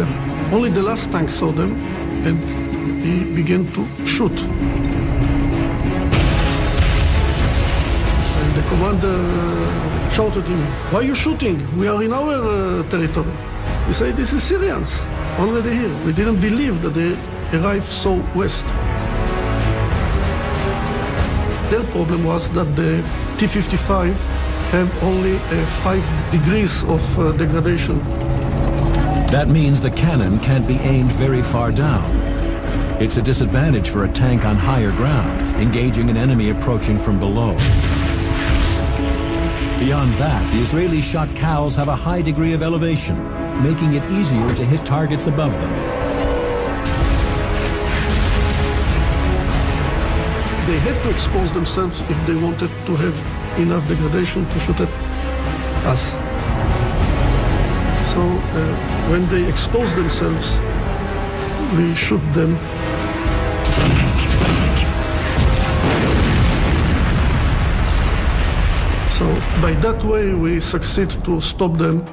them. Only the last tank saw them, and he began to shoot. And the commander shouted at him, "Why are you shooting? We are in our territory." He said, "This is Syrians, already here. We didn't believe that they arrived so west." Their problem was that the T-55 have only 5 degrees of degradation. That means the cannon can't be aimed very far down. It's a disadvantage for a tank on higher ground, engaging an enemy approaching from below. Beyond that, the Israeli shot cows have a high degree of elevation, making it easier to hit targets above them. They had to expose themselves if they wanted to have enough degradation to shoot at us. So when they expose themselves, we shoot them. So by that way, we succeed to stop them.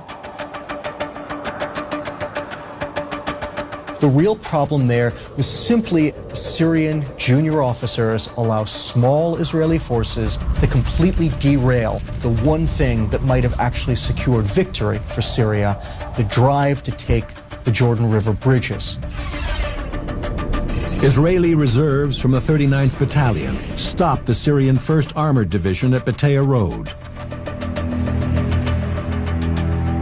The real problem there was simply Syrian junior officers allow small Israeli forces to completely derail the one thing that might have actually secured victory for Syria, the drive to take the Jordan River bridges. Israeli reserves from the 39th Battalion stopped the Syrian 1st Armored Division at Batea Road.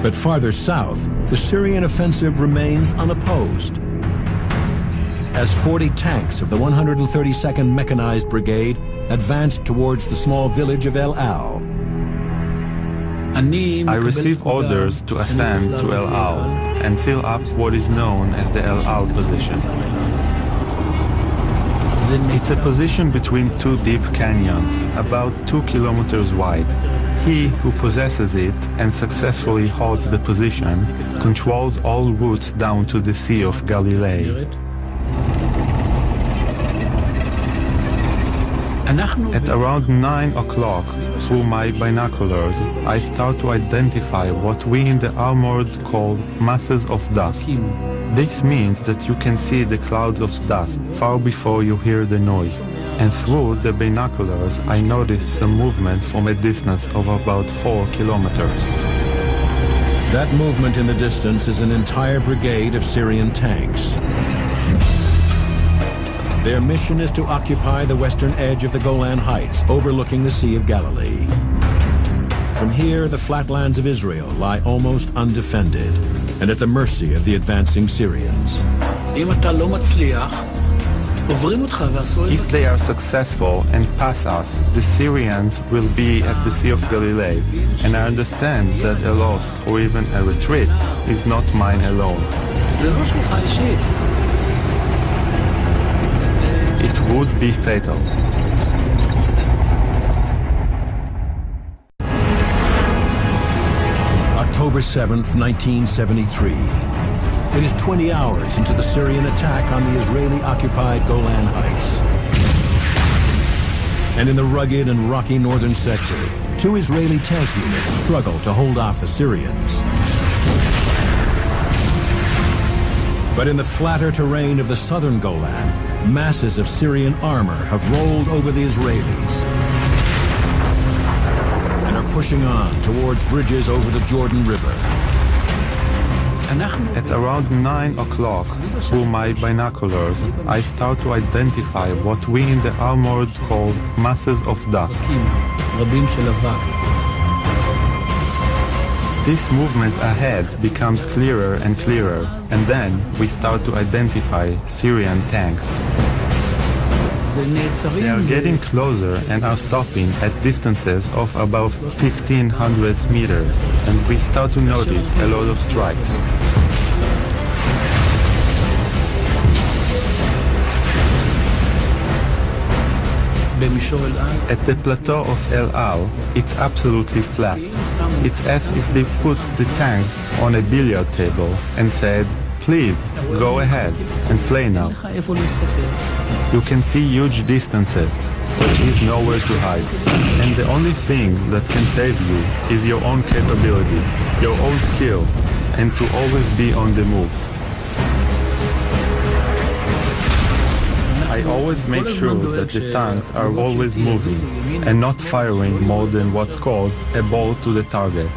But farther south, the Syrian offensive remains unopposed, as 40 tanks of the 132nd Mechanized Brigade advanced towards the small village of El Al. I received orders to ascend to El Al and seal up what is known as the El Al position. It's a position between 2 deep canyons, about 2 kilometers wide. He who possesses it and successfully holds the position controls all routes down to the Sea of Galilee. At around 9 o'clock, through my binoculars, I start to identify what we in the armored call masses of dust. This means that you can see the clouds of dust far before you hear the noise. And through the binoculars, I notice some movement from a distance of about 4 kilometers. That movement in the distance is an entire brigade of Syrian tanks. Their mission is to occupy the western edge of the Golan Heights, overlooking the Sea of Galilee. From here, the flatlands of Israel lie almost undefended and at the mercy of the advancing Syrians. If they are successful and pass us, the Syrians will be at the Sea of Galilee, and I understand that a loss or even a retreat is not mine alone. It would be fatal. October 7th, 1973. It is 20 hours into the Syrian attack on the Israeli-occupied Golan Heights. And in the rugged and rocky northern sector, 2 Israeli tank units struggle to hold off the Syrians. But in the flatter terrain of the southern Golan, masses of Syrian armor have rolled over the Israelis and are pushing on towards bridges over the Jordan River. At around 9 o'clock, through my binoculars, I start to identify what we in the armored call masses of dust. This movement ahead becomes clearer and clearer, and then we start to identify Syrian tanks. They are getting closer and are stopping at distances of about 1,500 meters, and we start to notice a lot of strikes. At the plateau of El Al, it's absolutely flat. It's as if they put the tanks on a billiard table and said, "Please, go ahead and play now." You can see huge distances. There is nowhere to hide. And the only thing that can save you is your own capability, your own skill, and to always be on the move. I always make sure that the tanks are always moving and not firing more than what's called a ball to the target,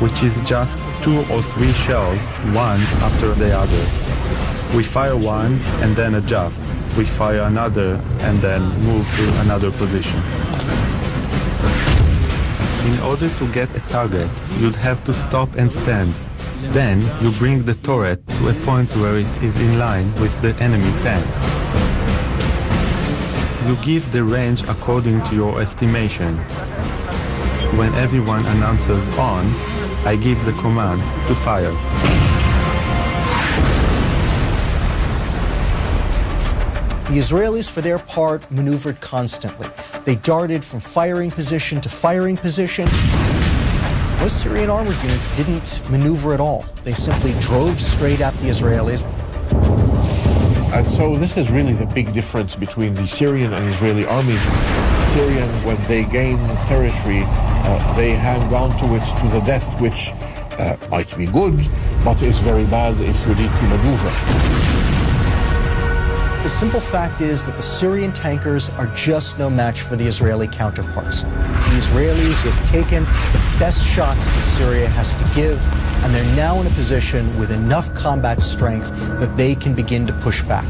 which is just 2 or 3 shells, one after the other. We fire one and then adjust. We fire another and then move to another position. In order to get a target, you'd have to stop and stand. Then you bring the turret to a point where it is in line with the enemy tank. You give the range according to your estimation. When everyone announces on, I give the command to fire. The Israelis, for their part, maneuvered constantly. They darted from firing position to firing position. Most Syrian armored units didn't maneuver at all. They simply drove straight at the Israelis. And so this is really the big difference between the Syrian and Israeli armies. Syrians, when they gain territory, they hang on to it to the death, which might be good, but is very bad if you need to maneuver. The simple fact is that the Syrian tankers are just no match for the Israeli counterparts. The Israelis have taken the best shots that Syria has to give, and they're now in a position with enough combat strength that they can begin to push back.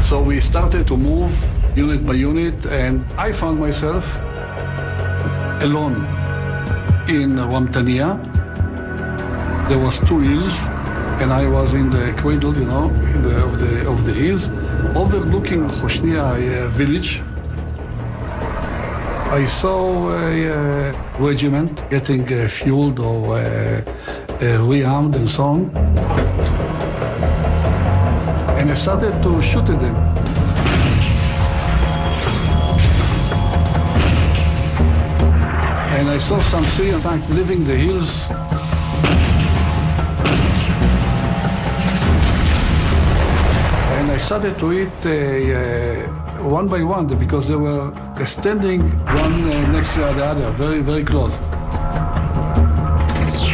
So we started to move unit by unit, and I found myself alone in Ramtania. There was 2 hills, and I was in the cradle, you know, of the hills, overlooking Hoshnia village. I saw a regiment getting fueled or rearmed and so on. And I started to shoot at them. And I saw some Syrian tanks leaving the hills. And I started to hit one by one because they were standing one next to the other, very, very close.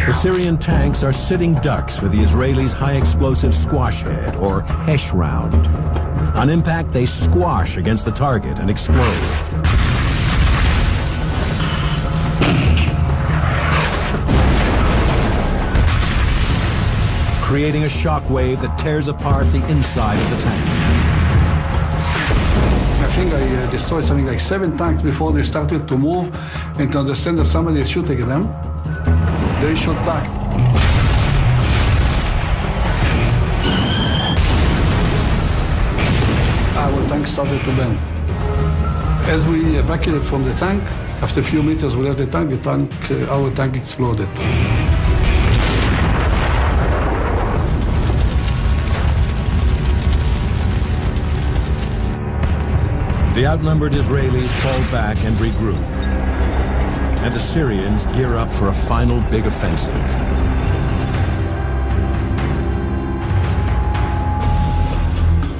The Syrian tanks are sitting ducks for the Israelis' high-explosive squash head, or Hesh round. On impact, they squash against the target and explode. Creating a shock wave that tears apart the inside of the tank. I think I destroyed something like 7 tanks before they started to move and to understand that somebody is shooting at them. They shot back. Our tank started to burn. As we evacuated from the tank, after a few meters we left the tank, our tank exploded. The outnumbered Israelis fall back and regroup, and the Syrians gear up for a final big offensive.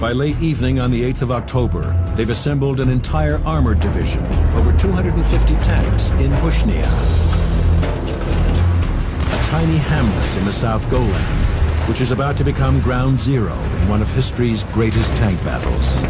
By late evening on the 8th of October, they've assembled an entire armored division, over 250 tanks in Hoshnia, a tiny hamlet in the South Golan, which is about to become ground zero in one of history's greatest tank battles.